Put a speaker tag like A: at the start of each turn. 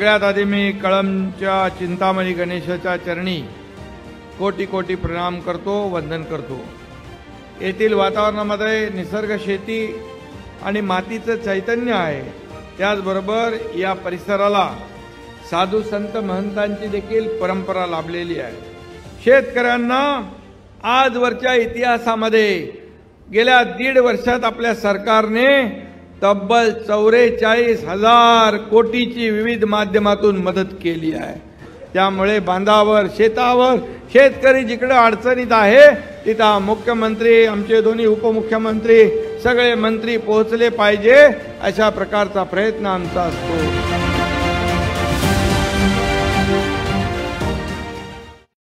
A: सगळ्यात आधी मी कळंबच्या चिंतामणी गणेशाच्या चरणी कोटी कोटी प्रणाम करतो, वंदन करतो। येथील वातावरणामध्ये निसर्ग शेती आणि मातीचं चैतन्य आहे। त्याचबरोबर या परिसराला साधू संत महंतांची देखील परंपरा लाभलेली आहे। शेतकऱ्यांना आजवरच्या इतिहासामध्ये गेल्या 1.5 वर्षात आपल्या सरकारने तब्बल 44,000 कोटीची विविध माध्यमातून मदत केली आहे। त्यामुळे बांधावर शेतावर शेतकरी जिकडे अडचणीत आहे तिथं मुख्यमंत्री, आमचे दोन्ही उपमुख्यमंत्री, सगळे मंत्री पोहोचले पाहिजे अशा प्रकारचा प्रयत्न आमचा असतो।